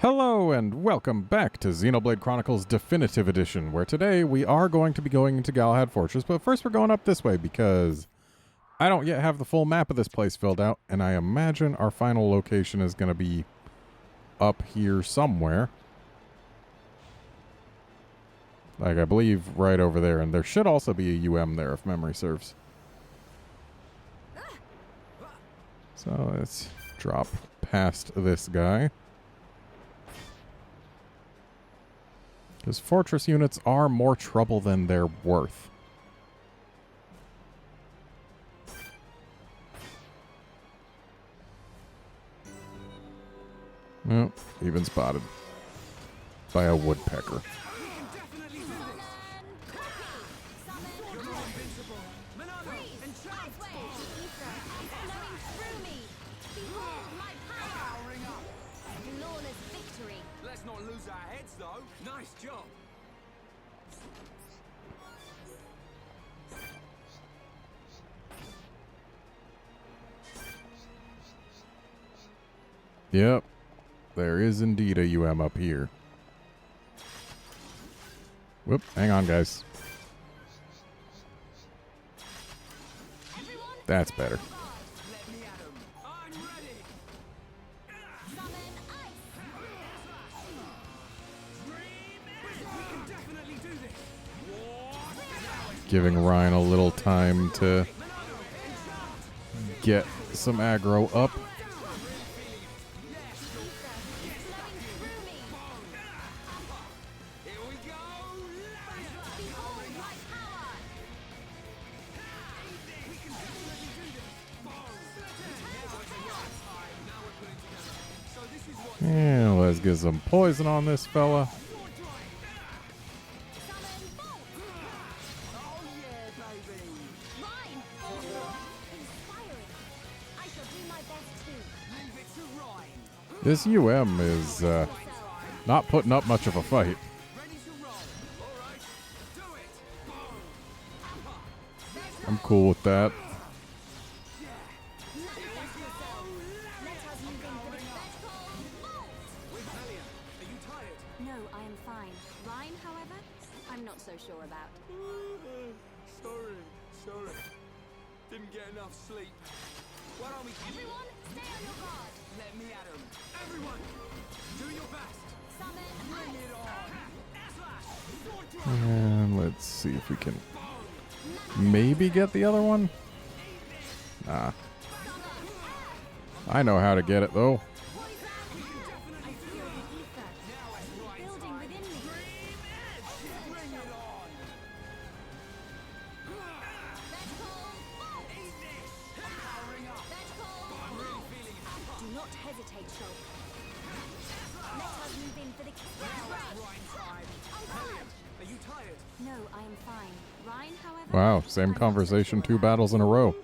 Hello and welcome back to Xenoblade Chronicles Definitive Edition, where today we are going to be going into Galahad Fortress, but first we're going up this way because I don't yet have the full map of this place filled out, and I imagine our final location is going to be up here somewhere. Like, I believe right over there, and there should also be a UM there if memory serves. So let's drop past this guy. Because fortress units are more trouble than they're worth. Oh, even spotted by a woodpecker. Let's not lose our heads, though. Nice job. Yep, there is indeed a UM up here. Whoop, hang on, guys. That's better. Giving Ryan a little time to get some aggro up. And let's get some poison on this fella. This UM is not putting up much of a fight. I'm cool with that. No, I am fine. Ryan, however, I'm not so sure about. Sorry. Didn't get enough sleep. Why don't we... Everyone, stay on your guard. Let me at 'em. Everyone, do your best. Bring it on. And let's see if we can maybe get the other one. Nah. I know how to get it, though. Wow, same conversation 2 battles in a row.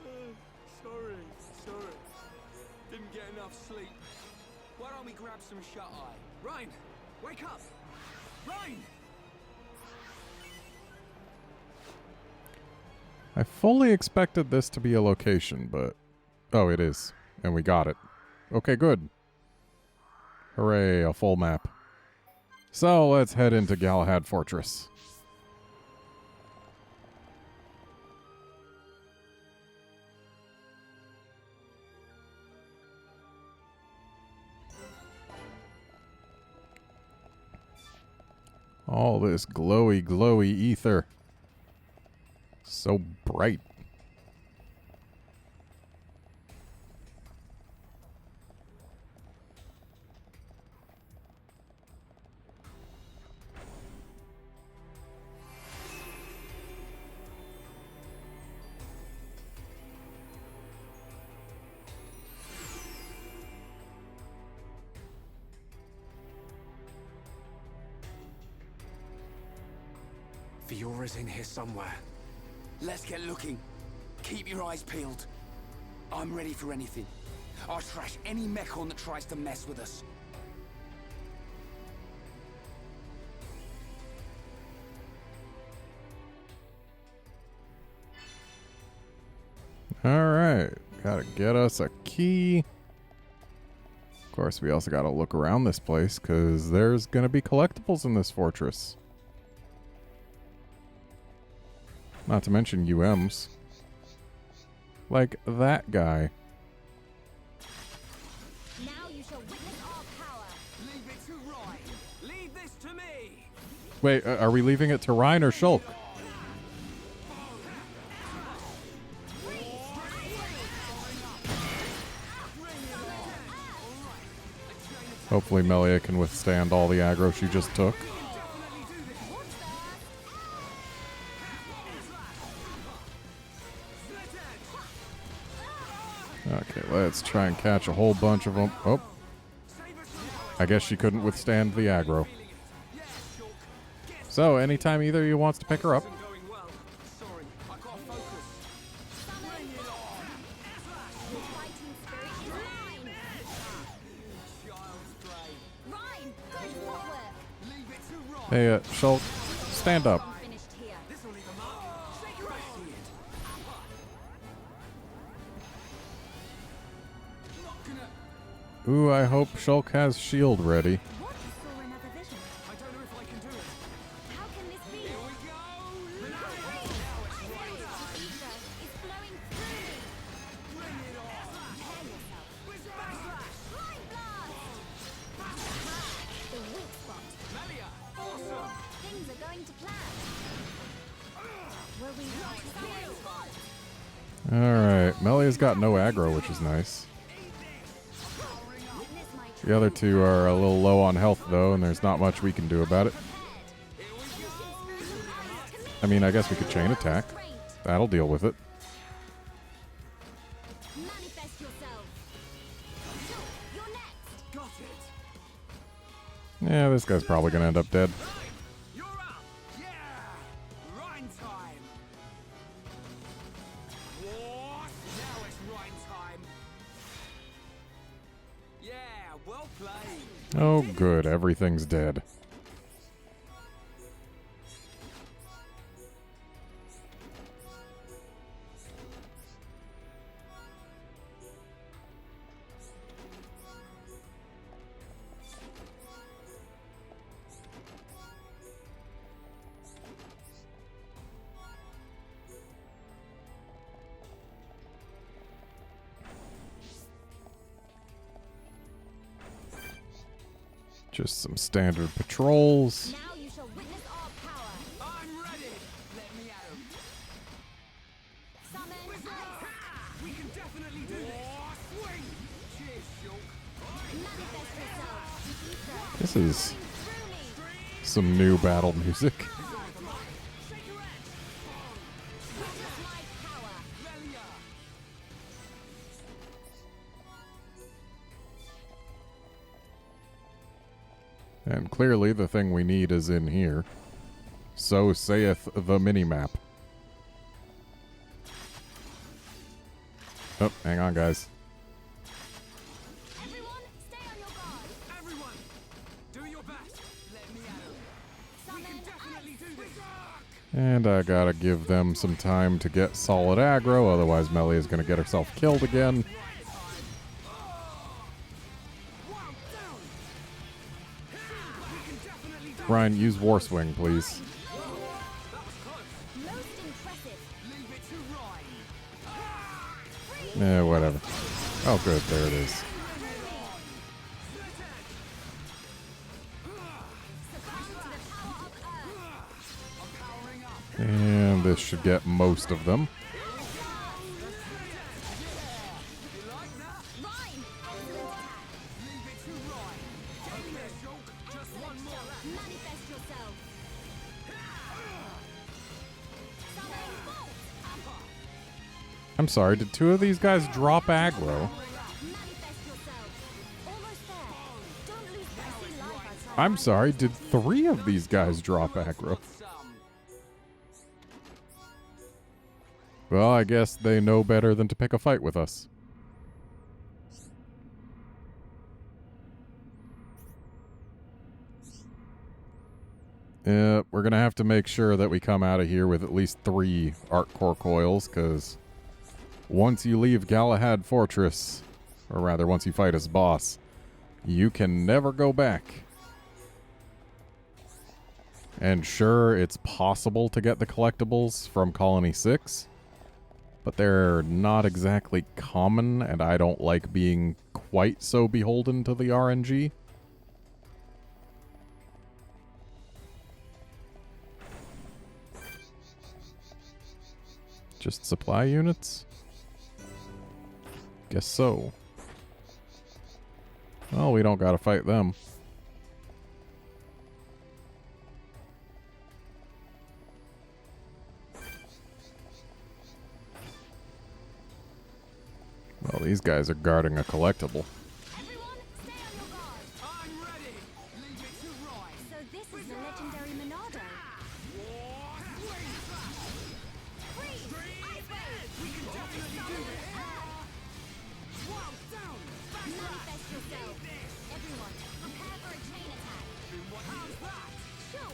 Sorry. Didn't get enough sleep. Why don't we grab some shut-eye? Ryan, wake up! Ryan! I fully expected this to be a location, but... Oh, it is. And we got it. Okay, good. Hooray, a full map. So, let's head into Galahad Fortress. All this glowy ether. So bright. Fiora's in here somewhere. Let's get looking. Keep your eyes peeled. I'm ready for anything. I'll trash any mechon that tries to mess with us. Alright, gotta get us a key. Of course, we also got to look around this place, because there's going to be collectibles in this fortress. Not to mention UMs. Like that guy. Now you shall witness our power. Leave it to Ryan. Leave this to me. Wait, are we leaving it to Ryan or Shulk? Hopefully Melia can withstand all the aggro she just took. Okay, let's try and catch a whole bunch of them. Oh. I guess she couldn't withstand the aggro. So, anytime either of you wants to pick her up. Hey, Shulk, stand up. Ooh, I hope Shulk has shield ready. Alright, Melia's got no aggro, which is nice. The other two are a little low on health, though, and there's not much we can do about it. I mean, I guess we could chain attack. That'll deal with it. Yeah, this guy's probably going to end up dead. Oh, good. Everything's dead. Just some standard patrols. Now you shall witness our power. I'm ready. Let me at him. Summon. We can definitely do this. Swing. Cheers, Shulk. Manifest yourself. This is some new battle music. And clearly the thing we need is in here. So saith the minimap. Oh, hang on, guys. Everyone, stay on your guard. Everyone, do your best. Let me at him. We can definitely do this. And I gotta give them some time to get solid aggro, otherwise Melia is gonna get herself killed again. Ryan, use War Swing, please. Yeah, whatever. Oh, good. There it is. And this should get most of them. I'm sorry, did two of these guys drop aggro? I'm sorry, did three of these guys drop aggro? Well, I guess they know better than to pick a fight with us. Yeah, we're going to have to make sure that we come out of here with at least 3 Arc Core Coils, because once you leave Galahad Fortress, or rather once you fight his boss, you can never go back. And sure, it's possible to get the collectibles from Colony 6, but they're not exactly common, and I don't like being quite so beholden to the RNG. Just supply units? Guess so. Well, we don't gotta fight them. Well, these guys are guarding a collectible. Everyone, stay on your guard. I'm ready. Leave it to Ryan. So this is the legendary Monado. Freeze! Ice Wave! We can definitely do this. Wow, down. Manifest yourself. Everyone, prepare for a chain attack. How's that? Shoot!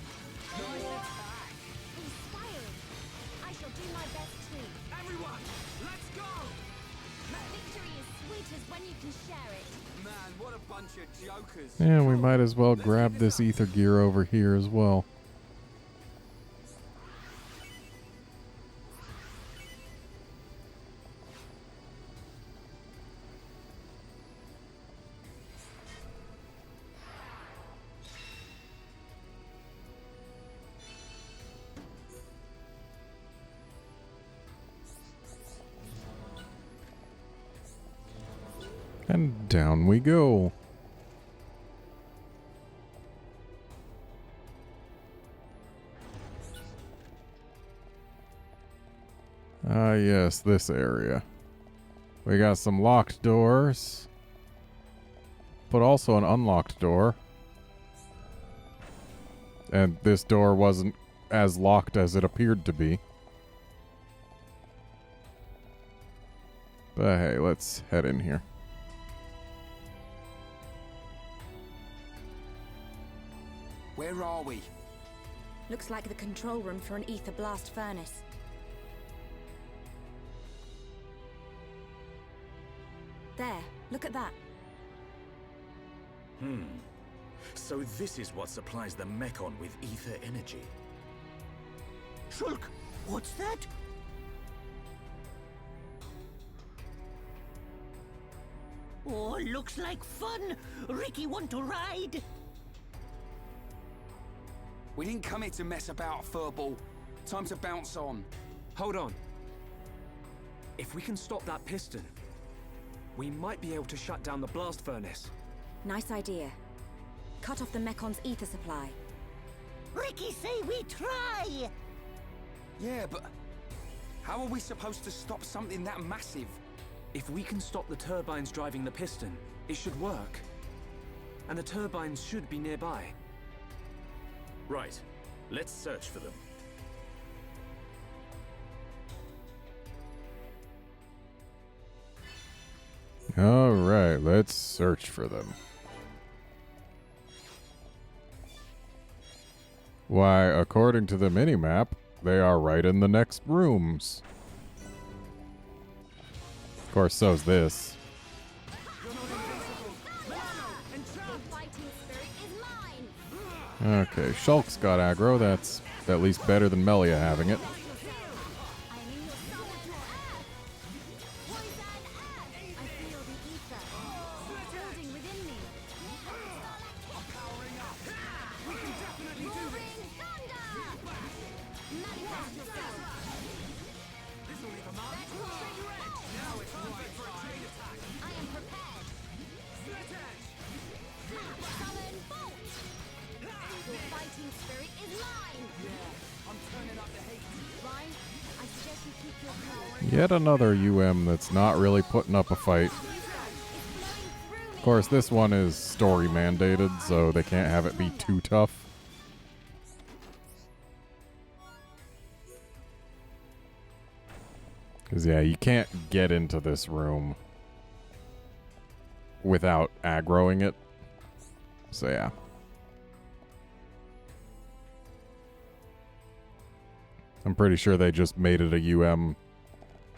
Nice attack. Inspiring. I shall do my best too. Everyone, let's go. Victory is sweet as when you can share it. Man, what a bunch of jokers. And we might as well grab this ether gear over here as well. And down we go. Ah, yes, this area. We got some locked doors, but also an unlocked door. And this door wasn't as locked as it appeared to be. But hey, let's head in here. Where are we? Looks like the control room for an ether blast furnace. There, look at that. So this is what supplies the Mechon with ether energy. Shulk, what's that? Oh, looks like fun. Ricky want to ride? We didn't come here to mess about, furball. Time to bounce on. Hold on. If we can stop that piston, we might be able to shut down the blast furnace. Nice idea. Cut off the Mechon's ether supply. Ricky say we try. Yeah, but how are we supposed to stop something that massive? If we can stop the turbines driving the piston, it should work. And the turbines should be nearby. Right. Let's search for them. Alright, let's search for them. Why, according to the minimap, they are right in the next rooms. Of course, so's this. The fighting spirit is mine. Okay, Shulk's got aggro. That's at least better than Melia having it. I am in your soul to earth. Poison earth. I feel the ether building within me. Powering up. We can definitely do this. Roaring thunder. Manifest yourself. This will leave a mark. Now it's right for a chain attack. I am prepared. Split edge. Summon bolt. Your fighting spirit is mine. I'm turning up the heat. Ryan, I suggest you keep your cool. Yet another UM that's not really putting up a fight. It's flowing through me. Of course, this one is story mandated, so they can't have it be too tough. Because, yeah, you can't get into this room without aggroing it. So, yeah. I'm pretty sure they just made it a UM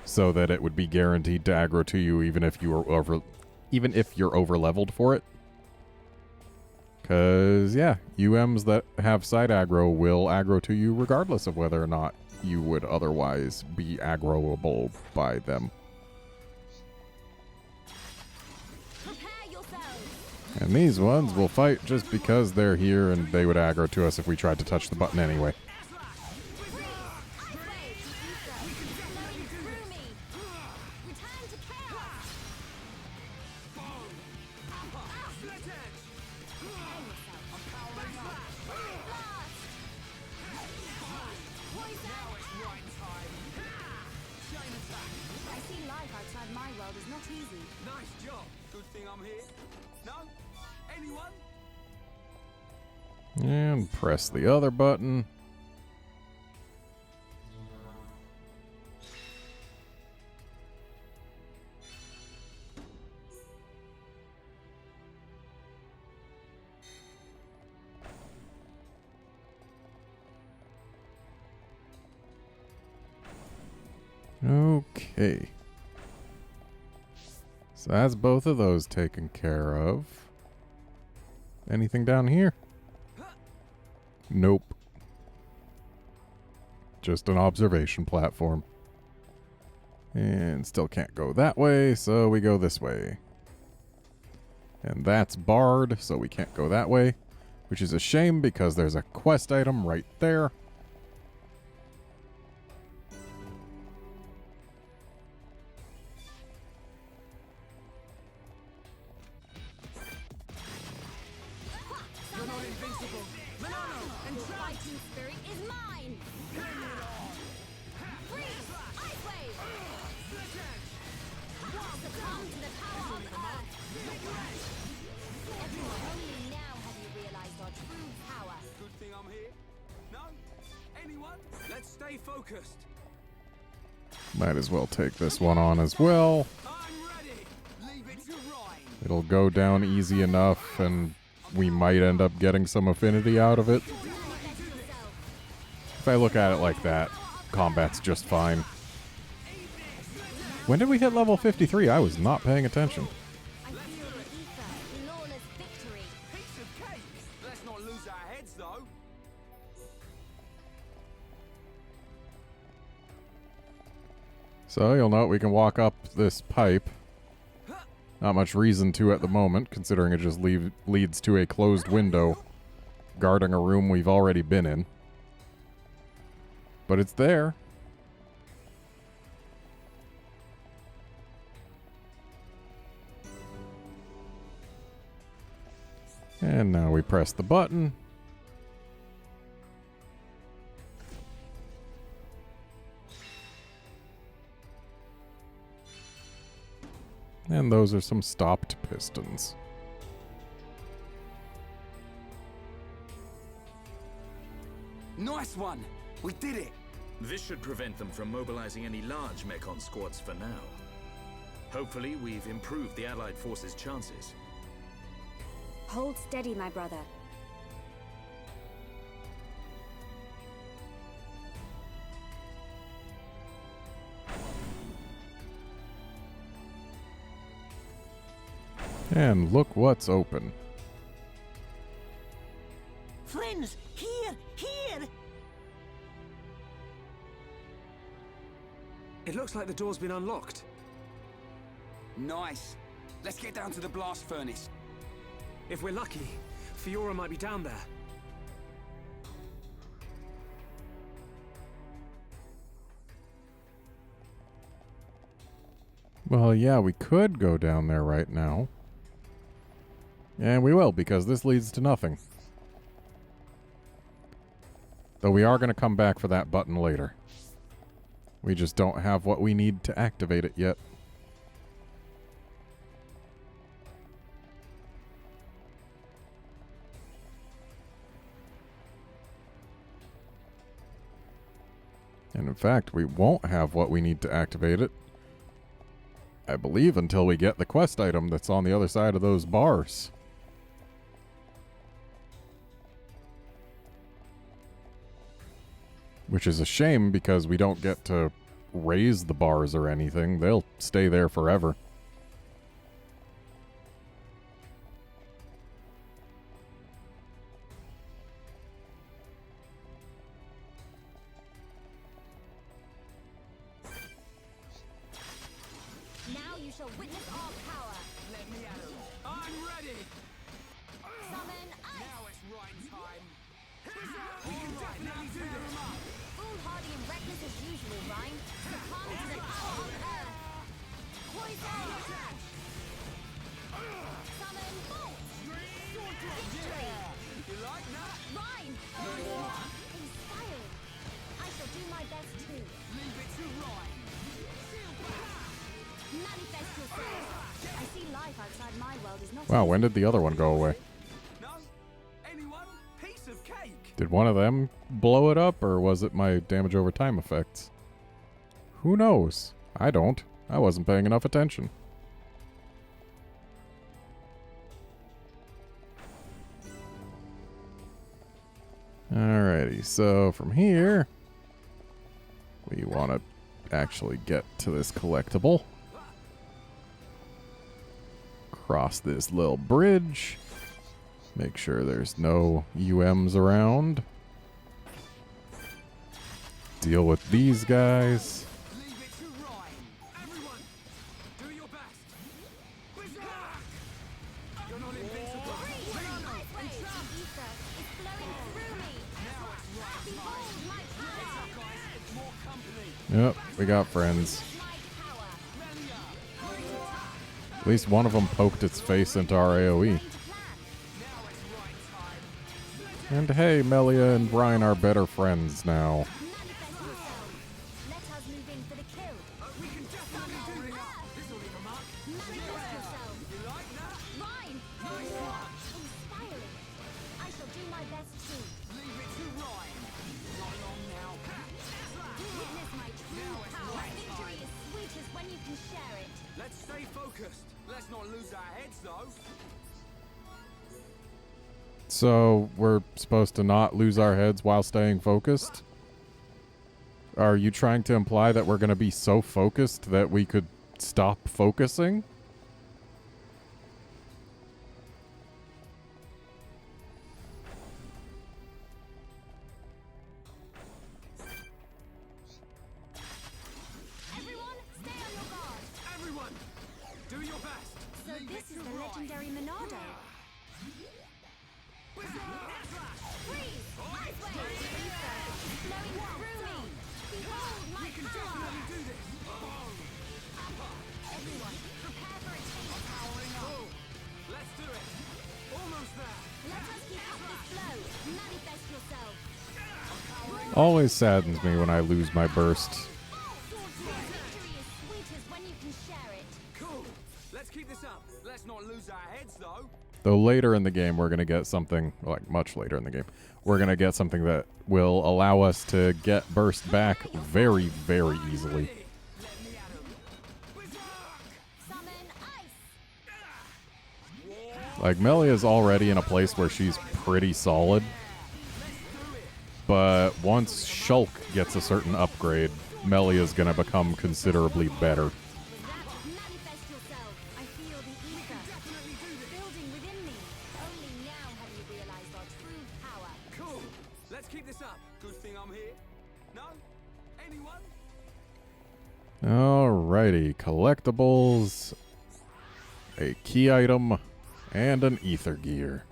so that it would be guaranteed to aggro to you even if you were over leveled for it. Because, yeah, UMs that have side aggro will aggro to you regardless of whether or not you would otherwise be aggroable by them. Prepare yourselves. And these ones will fight just because they're here and they would aggro to us if we tried to touch the button anyway. I see life outside my world is not easy. Nice job. Good thing I'm here. No? Anyone? And press the other button. Okay. So that's both of those taken care of. Anything down here? Nope. Just an observation platform. And still can't go that way, so we go this way. And that's barred, so we can't go that way. Which is a shame because there's a quest item right there. You're not invincible. Your fighting spirit is mine. Freeze! Ice wave! Succumb to the power of Earth. Everyone, only now have you realized our true power. Good thing I'm here. No? Anyone? Let's stay focused. Might as well take this one on as well. I'm ready. Leave it to Ryan. It'll go down easy enough, and we might end up getting some affinity out of it. If I look at it like that, combat's just fine. When did we hit level 53? I was not paying attention. I feel the ether, flawless victory. Piece of cake. Let's not lose our heads, though. So you'll note we can walk up this pipe. Not much reason to at the moment, considering it just leads to a closed window guarding a room we've already been in. But it's there. And now we press the button. And those are some stopped pistons. Nice one. We did it. This should prevent them from mobilizing any large Mechon squads for now. Hopefully, we've improved the Allied forces' chances. Hold steady, my brother. And look what's open. Friends, here, here! It looks like the door's been unlocked. Nice. Let's get down to the blast furnace. If we're lucky, Fiora might be down there. Well, yeah, we could go down there right now. And we will, because this leads to nothing. Though we are going to come back for that button later. We just don't have what we need to activate it yet. And in fact, we won't have what we need to activate it, I believe, until we get the quest item that's on the other side of those bars. Which is a shame because we don't get to raise the bars or anything. They'll stay there forever. shall witness our power. Let me at 'em. I'm ready. Summon ice. Now it's right time. All right, now tear 'em up. Foolhardy and reckless as usual, Rhyme. Succumb to the power of Earth. Poison. Summon Bolt. Victory. You like that? Rhyme. Inspiring. I shall do my best too. Leave it to Ryan. Manifest yourself. I see life outside my world is not. Wow, when did the other one go away? No? Anyone? Piece of cake. Did one of them blow it up, or was it my damage over time effects? Who knows? I don't. I wasn't paying enough attention. Alrighty, so from here, we want to actually get to this collectible. Cross this little bridge. Make sure there's no UMs around. Deal with these guys. Leave it to Ryan. Everyone, do your best. You're not invincible. Ether is flowing through me. Now it's right Behold my power. guys. More company. Yep, we got friends. My power. At least one of them poked its face into our AoE. And hey, Melia and Brian are better friends now. Manifest yourself. Let us move in for the kill. We can definitely do this. This'll leave a mark. Manifest yourself. You like that? Rhyme. Inspiring. I shall do my best too. Leave it to Ryan. Not long now. Witness my true power. Victory is sweet as when you can share it. Let's stay focused. Let's not lose our heads, though. So, we're supposed to not lose our heads while staying focused? Are you trying to imply that we're going to be so focused that we could stop focusing? Everyone, stay on your guard. Everyone, do your best. So this is the legendary Monado. Freeze! Ice wave! Ether is flowing through me. Behold my power. Do this. Everyone, prepare for a taste. Powering up. Let's do it. Almost there. Let us keep up this flow. Manifest yourself. Always saddens me when I lose my burst. Victory is sweet as when you can share it. Cool. Let's keep this up. Let's not lose our heads, though. Though later in the game, we're going to get something, like much later in the game, we're going to get something that will allow us to get burst back very, very easily. Let me at 'em. Summon ice. Like, Melia's already in a place where she's pretty solid. But once Shulk gets a certain upgrade, Melia's going to become considerably better. Manifest yourself. I feel the ether building within me. Only now have you realized our true power. Cool. Let's keep this up. Good thing I'm here. No? Anyone? Alrighty, collectibles, a key item, and an ether gear.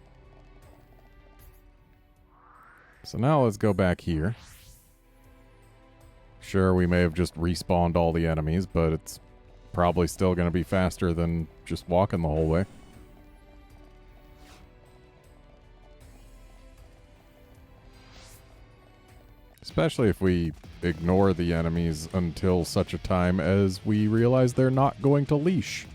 So now let's go back here. Sure, we may have just respawned all the enemies, but it's probably still going to be faster than just walking the whole way. Especially if we ignore the enemies until such a time as we realize they're not going to leash.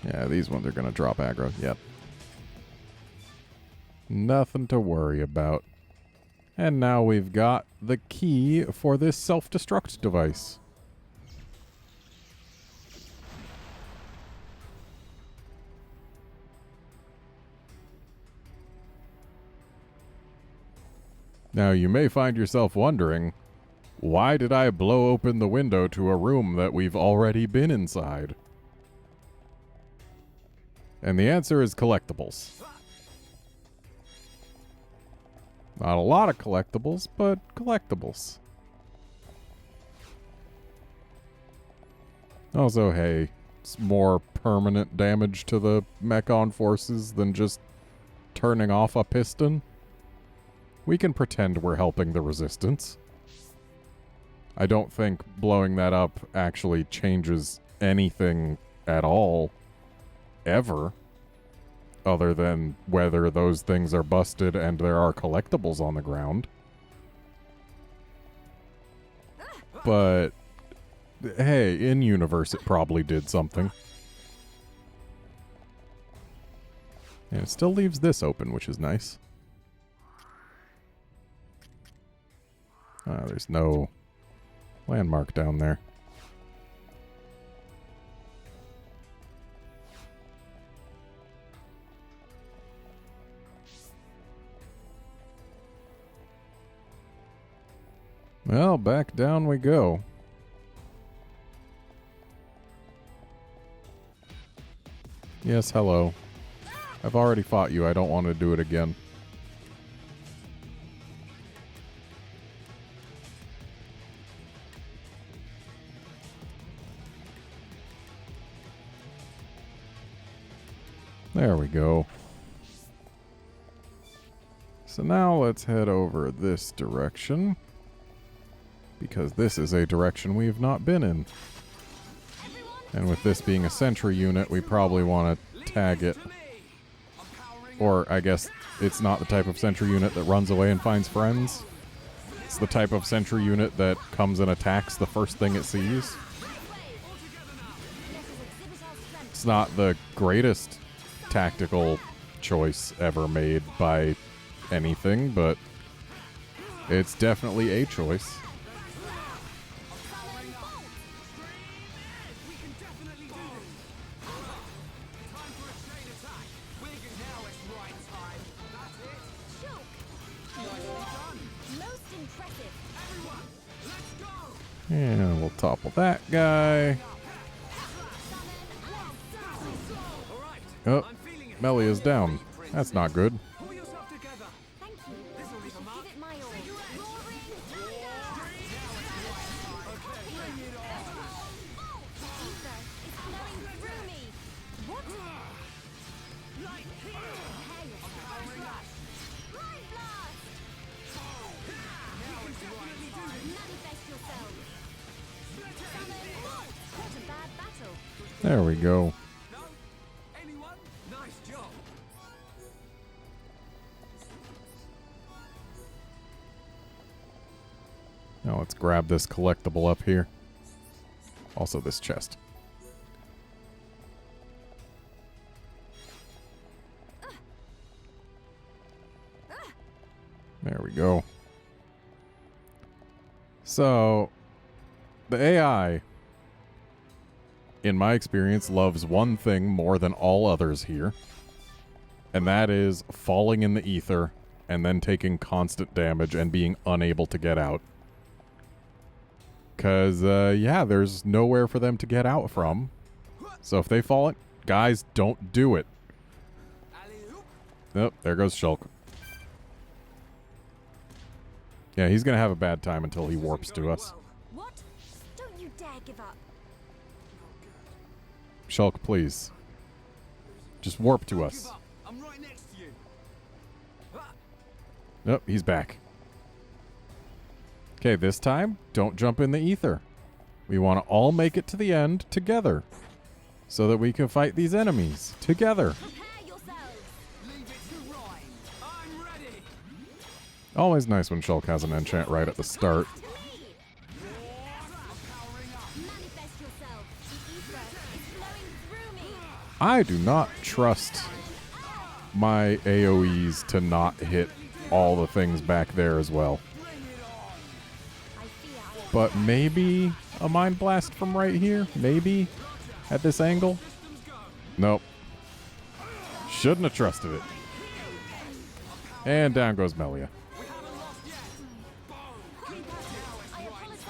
Yeah, these ones are going to drop aggro. Yep. Nothing to worry about. And now we've got the key for this self-destruct device. Now, you may find yourself wondering, why did I blow open the window to a room that we've already been inside? And the answer is collectibles. Not a lot of collectibles, but collectibles. Also, hey, it's more permanent damage to the Mechon forces than just turning off a piston. We can pretend we're helping the resistance. I don't think blowing that up actually changes anything at all, ever, other than whether those things are busted and there are collectibles on the ground. But, hey, in-universe it probably did something. And it still leaves this open, which is nice. There's no landmark down there. Well, back down we go. Yes, hello. I've already fought you. I don't want to do it again. There we go. So now let's head over this direction, because this is a direction we have not been in. And with this being a sentry unit, we probably want to tag it. Or, I guess, it's not the type of sentry unit that runs away and finds friends. It's the type of sentry unit that comes and attacks the first thing it sees. It's not the greatest tactical choice ever made by anything, but it's definitely a choice. And we'll topple that guy. Oh, Melia's down. That's not good. There we go. Now let's grab this collectible up here. Also this chest. There we go. So, the AI, in my experience, loves one thing more than all others here. And that is falling in the ether and then taking constant damage and being unable to get out. Because, yeah, there's nowhere for them to get out from. So if they fall in, guys, don't do it. Oh, there goes Shulk. Yeah, he's going to have a bad time until he warps to us. What? Don't you dare give up. Shulk, please. Just warp to us. I'm right next to you. Nope, he's back. Okay, this time, don't jump in the ether. We want to all make it to the end together, so that we can fight these enemies together. Prepare yourselves. Leave it to Ryan. I'm ready. Always nice when Shulk has an enchant right at the start. To me. Manifest yourself. The ether is flowing through me. I do not trust my AoEs to not hit all the things back there as well. I fear I am But maybe a Mind Blast from right here? Maybe? At this angle? Nope. Shouldn't have trusted it. And down goes Melia. I apologize.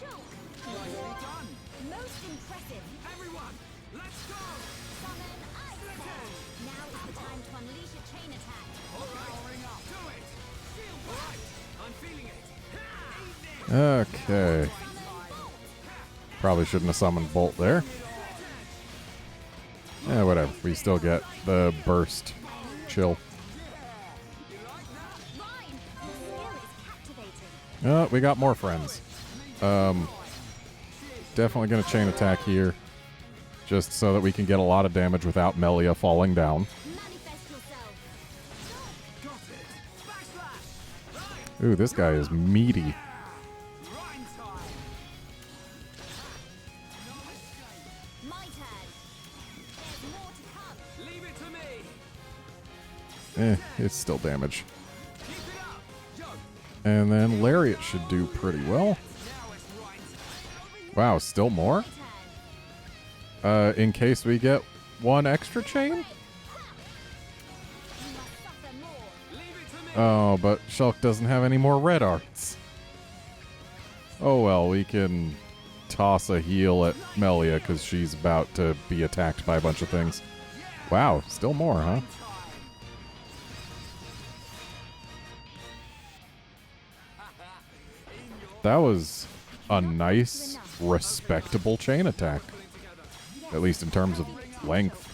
Shulk. Most impressive. Everyone, let's chain attack. Powering up. Do it. Feel right. I'm feeling it. Okay. Probably shouldn't have summoned Bolt there. Yeah, whatever. We still get the burst. Chill. Rhyme, your skill is captivating. Oh, we got more friends. Definitely going to chain attack here. Just so that we can get a lot of damage without Melia falling down. Manifest yourself. Ooh, this guy is meaty. My turn. There's more to come. Leave it to me. It's still damage. Keep it up. Yo. And then Lariat should do pretty well. Now it's right. Wow, still more? My turn. In case we get one extra chain? You must suffer more. Leave it to me. Oh, but Shulk doesn't have any more red arts. Oh well, we can toss a heal at Melia because she's about to be attacked by a bunch of things. Wow, still more, huh? That was a nice, respectable chain attack. At least in terms of length.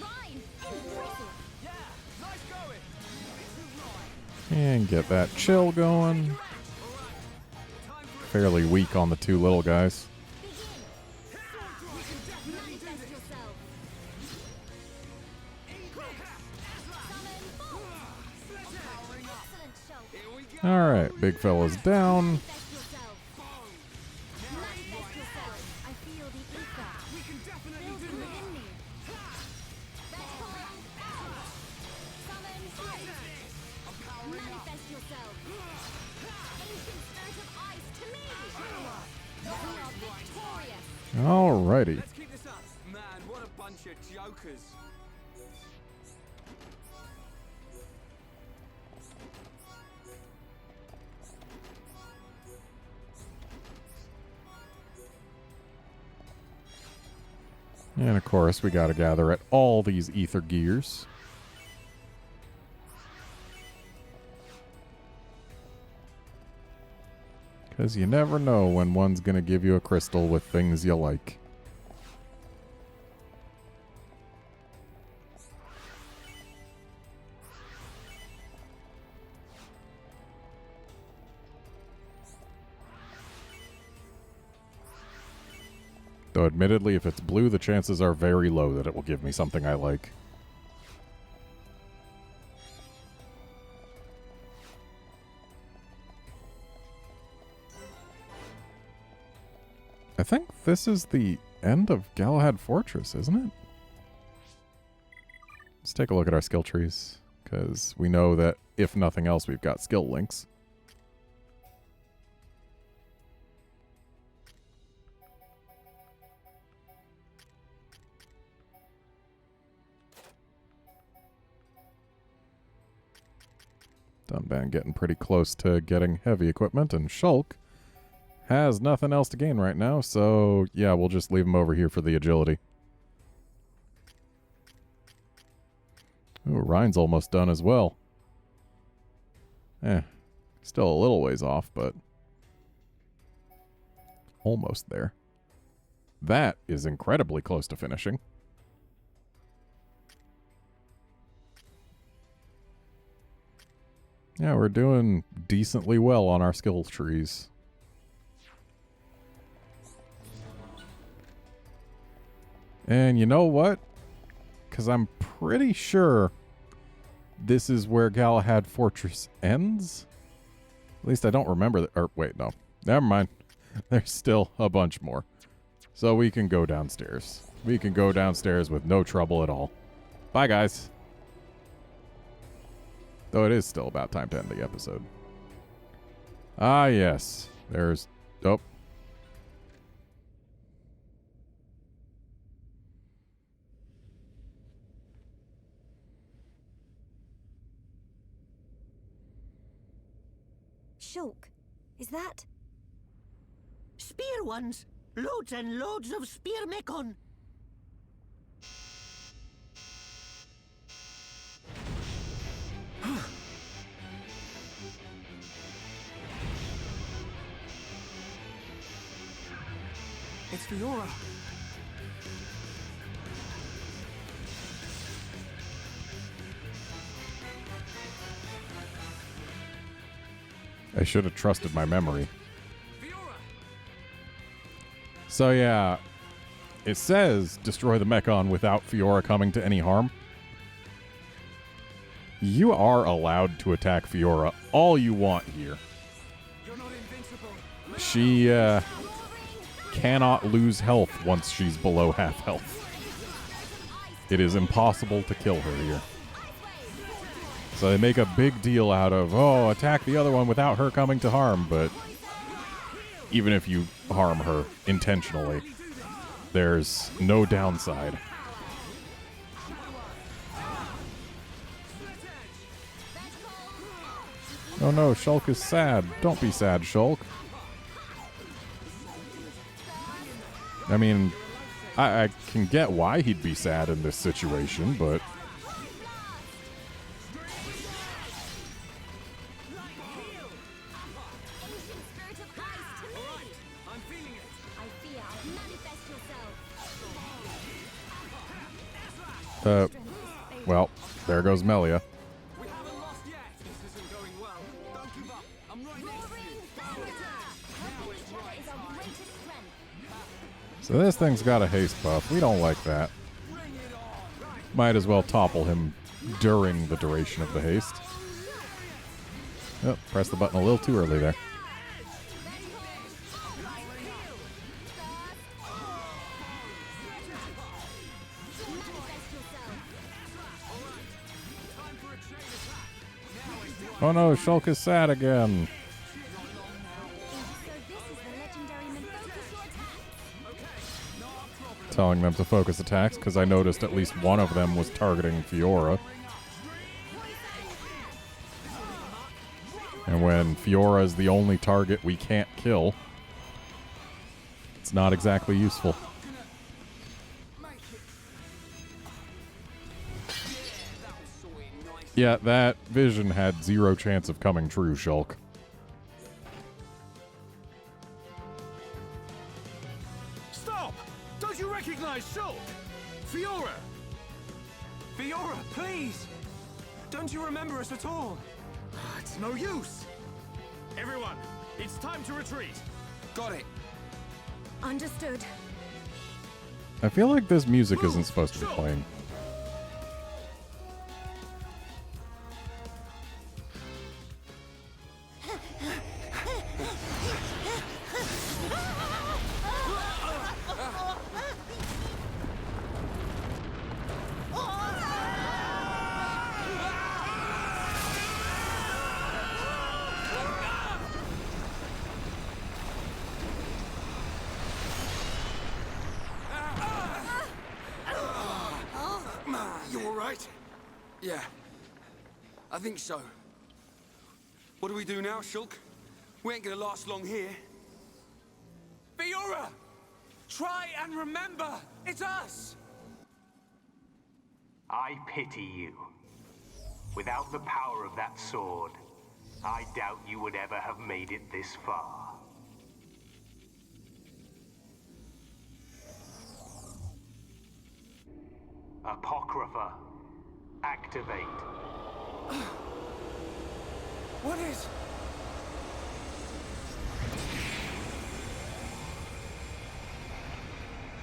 Rhyme, impressive. And get that chill going. Fairly weak on the two little guys. Manifest yourself. Summon bolt. Excellent, Shulk. Alright, big fella's down. Manifest yourself. Manifest yourself. I feel the ether. Building within me. Let's go. Summon bolt. Manifest yourself. Ancient spirit of ice to me. We are victorious. Alrighty. Let's keep this up. Man, what a bunch of jokers. And of course, we gotta gather at all these ether gears. Because you never know when one's gonna give you a crystal with things you like. Though admittedly, if it's blue, the chances are very low that it will give me something I like. I think this is the end of Galahad Fortress, isn't it? Let's take a look at our skill trees, because we know that, if nothing else, we've got skill links. Dunban getting pretty close to getting heavy equipment, and Shulk has nothing else to gain right now, so yeah, we'll just leave him over here for the agility. Ooh, Ryan's almost done as well. Still a little ways off, but almost there. That is incredibly close to finishing. Yeah, we're doing decently well on our skill trees. And you know what? Because I'm pretty sure this is where Galahad Fortress ends. At least I don't remember that. Or wait, no. Never mind. There's still a bunch more. So we can go downstairs. We can go downstairs with no trouble at all. Bye, guys. Though it is still about time to end the episode. Ah, yes. There's... Oh. Shulk, is that... Spear ones. Loads and loads of spear mechon. It's Fiora. I should have trusted my memory. Fiora! So yeah, it says destroy the Mechon without Fiora coming to any harm. You are allowed to attack Fiora all you want here. You're not invincible. She cannot lose health once she's below half health. It is impossible to kill her here. So they make a big deal out of, oh, attack the other one without her coming to harm, but even if you harm her intentionally, there's no downside. Oh no, Shulk is sad. Don't be sad, Shulk. I mean, I can get why he'd be sad in this situation, but... I'm feeling it. I fear, manifest yourself. Well, there goes Melia. We haven't lost yet. This isn't going well. Don't give up. I'm right next to you. Is our greatest strength. So this thing's got a haste buff. We don't like that. Might as well topple him during the duration of the haste. Oh, press the button a little too early there. Oh no, Shulk is sad again. So this is the legendary Menfocus your attack. Telling them to focus attacks because I noticed at least one of them was targeting Fiora. And when Fiora is the only target we can't kill, it's not exactly useful. Yeah, that vision had zero chance of coming true, Shulk. Stop! Don't you recognize Shulk? Fiora! Fiora, please! Don't you remember us at all? It's no use! Everyone, it's time to retreat! Got it. Understood. I feel like this music isn't supposed to be playing. You all right? Yeah, I think so. What do we do now, Shulk? We ain't gonna last long here. Fiora! Try and remember! It's us! I pity you. Without the power of that sword, I doubt you would ever have made it this far. Apocrypha, activate. What is...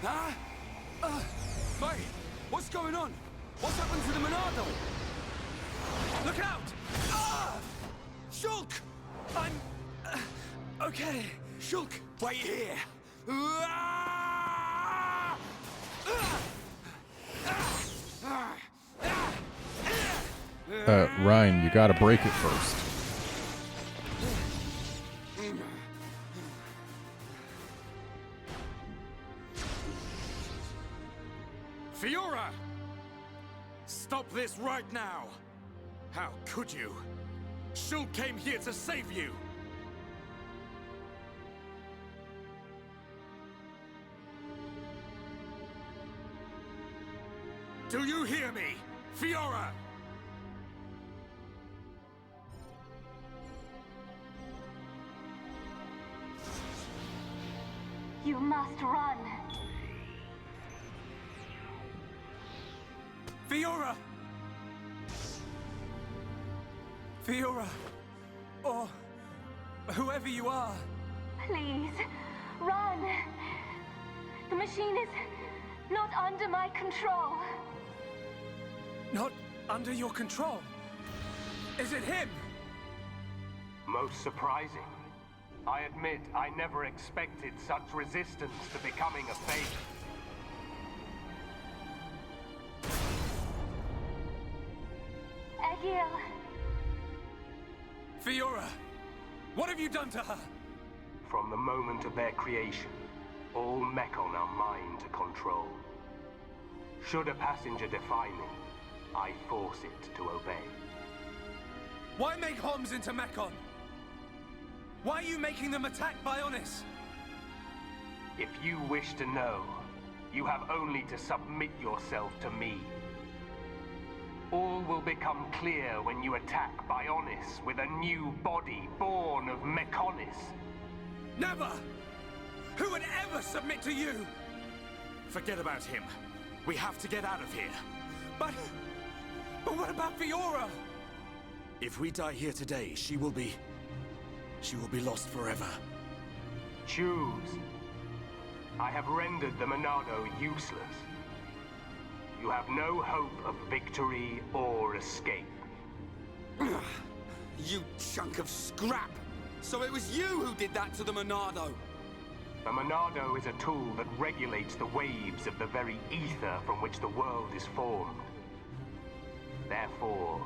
Huh? Mate, what's going on? What's happened to the Monado? Look out! Shulk! I'm... okay. Shulk, wait here. Ryan, you gotta break it first. Fiora! Stop this right now! How could you? Shulk came here to save you! Do you hear me? Fiora! You must run. Fiora! Fiora! Or whoever you are. Please, run. The machine is not under my control. Not under your control. Is it him? Most surprising. I admit I never expected such resistance to becoming a fate. Egil. Fiora! What have you done to her? From the moment of their creation, all Mechon are mine to control. Should a passenger defy me, I force it to obey. Why make Homs into Mechon? Why are you making them attack Bionis? If you wish to know, you have only to submit yourself to me. All will become clear when you attack Bionis with a new body born of Mechonis. Never! Who would ever submit to you? Forget about him. We have to get out of here. But what about Fiora? If we die here today, she will be lost forever. Choose. I have rendered the Monado useless. You have no hope of victory or escape. You chunk of scrap! So it was you who did that to the Monado! The Monado is a tool that regulates the waves of the very ether from which the world is formed. Therefore,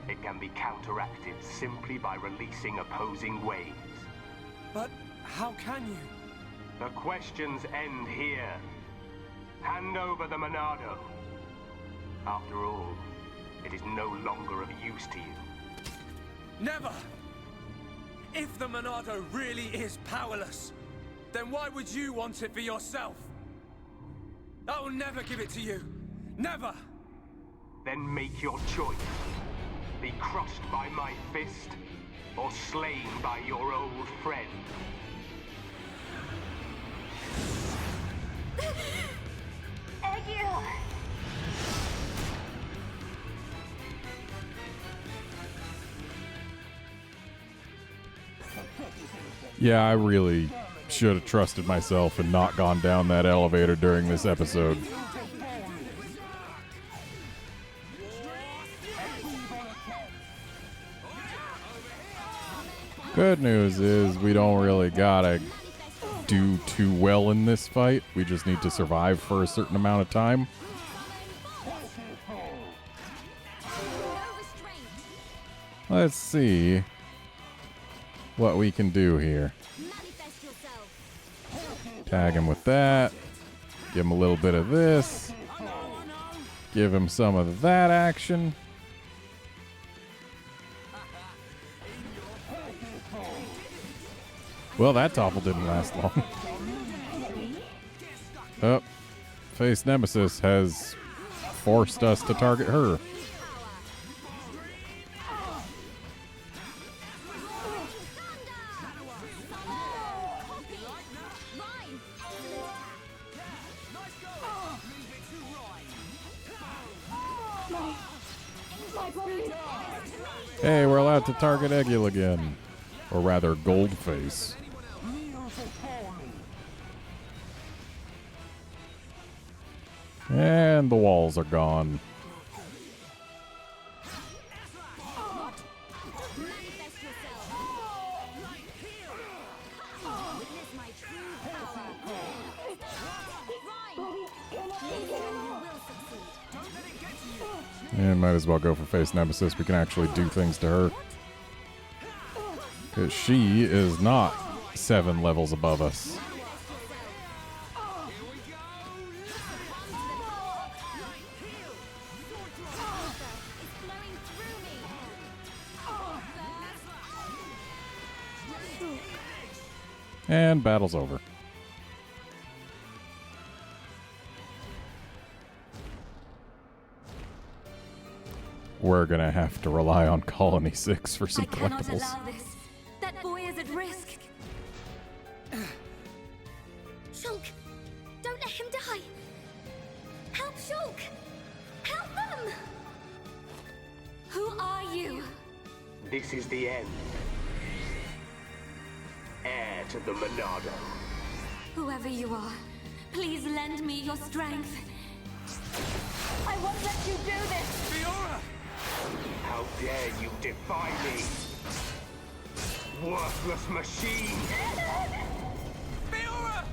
it can be counteracted simply by releasing opposing waves. But how can you? The questions end here. Hand over the Monado. After all, it is no longer of use to you. Never! If the Monado really is powerless, then why would you want it for yourself? I will never give it to you. Never! Then make your choice. Be crushed by my fist, or slain by your old friend. Egil. Yeah, I really should have trusted myself and not gone down that elevator during this episode. Good news is we don't really gotta do too well in this fight. We just need to survive for a certain amount of time. Let's see what we can do here. Tag him with that. Give him a little bit of this. Give him some of that action. Well, that topple didn't last long. Oh, Face Nemesis has forced us to target her. Hey, we're allowed to target Egil again. Or rather, Goldface. And the walls are gone. And might as well go for Face Nemesis. We can actually do things to her. Because she is not 7 levels above us. And battle's over. we're gonna have to rely on Colony 6 for some I cannot collectibles. allow this. That boy is at risk. Shulk, don't let him die. Help Shulk. Help them. Who are you? This is the end. Heir to the Monado. Whoever you are, please lend me your strength. I won't let you do this! Fiora! How dare you defy me? Worthless machine! Fiora!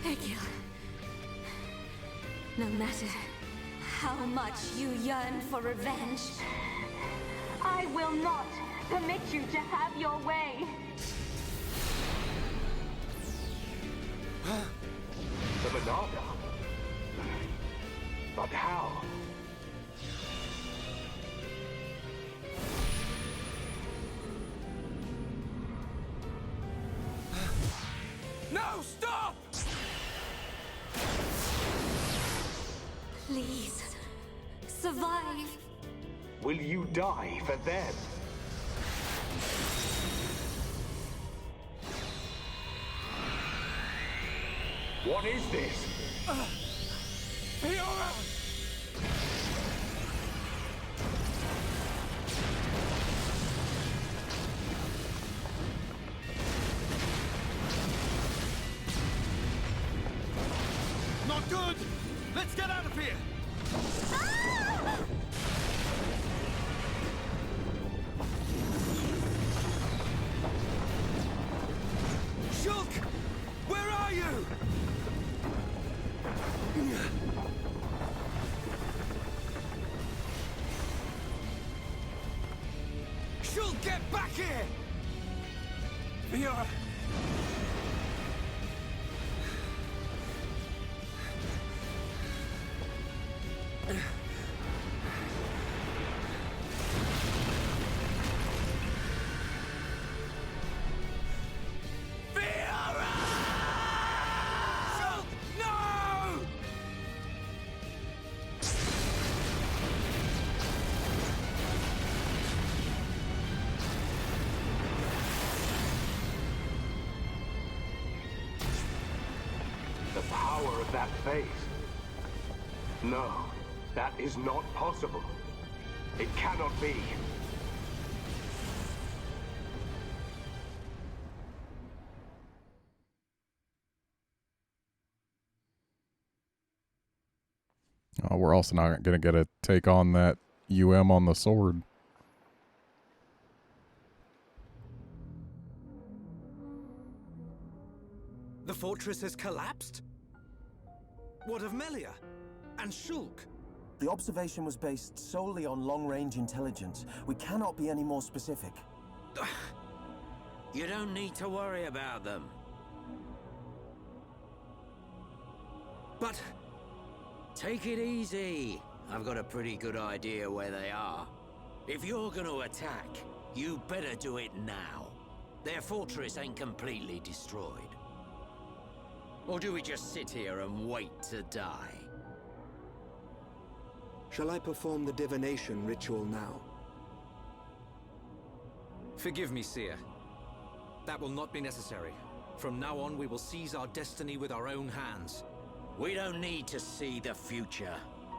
Egil, no matter how much you yearn for revenge, I will not permit you to have your way. The Monado? But how? No, stop! Please, survive. Will you die for them? What is this? Fiora! Not good! Let's get out of here! Shulk! Where are you? Shulk, get back here! Fiora! Shulk, no! The power of that face. No, that is not possible. It cannot be. Oh, we're also not gonna get a take on that on the sword. The fortress has collapsed? What of Melia? And Shulk? The observation was based solely on long-range intelligence. We cannot be any more specific. You don't need to worry about them. But... Take it easy. I've got a pretty good idea where they are. If you're gonna attack, you better do it now. Their fortress ain't completely destroyed. Or do we just sit here and wait to die? Shall I perform the divination ritual now? Forgive me, Seer. That will not be necessary. From now on, we will seize our destiny with our own hands. We don't need to see the future.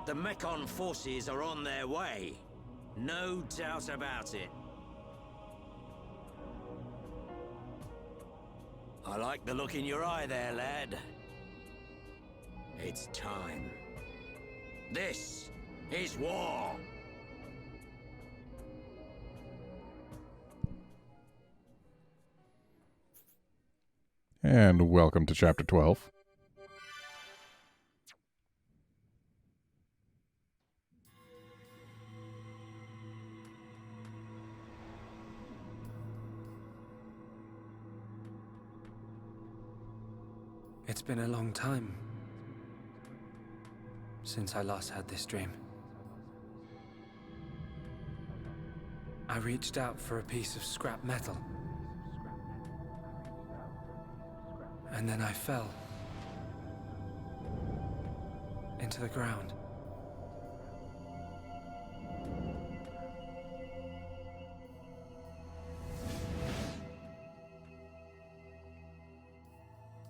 The Mechon forces are on their way. No doubt about it. I like the look in your eye there, lad. It's time. This is war! And welcome to Chapter 12. It's been a long time since I last had this dream. I reached out for a piece of scrap metal. And then I fell. into the ground.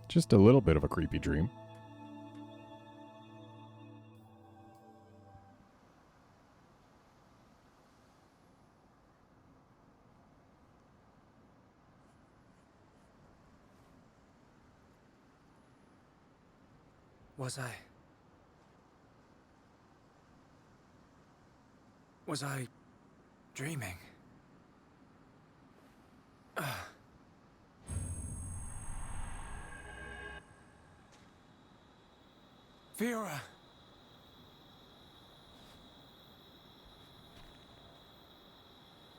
Just a little bit of a creepy dream. Was I dreaming? Fiora!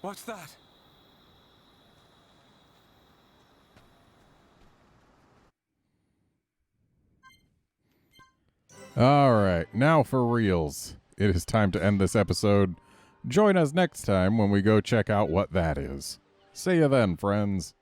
What's that? All right, now for reals. It is time to end this episode. Join us next time when we go check out what that is. See you then, friends.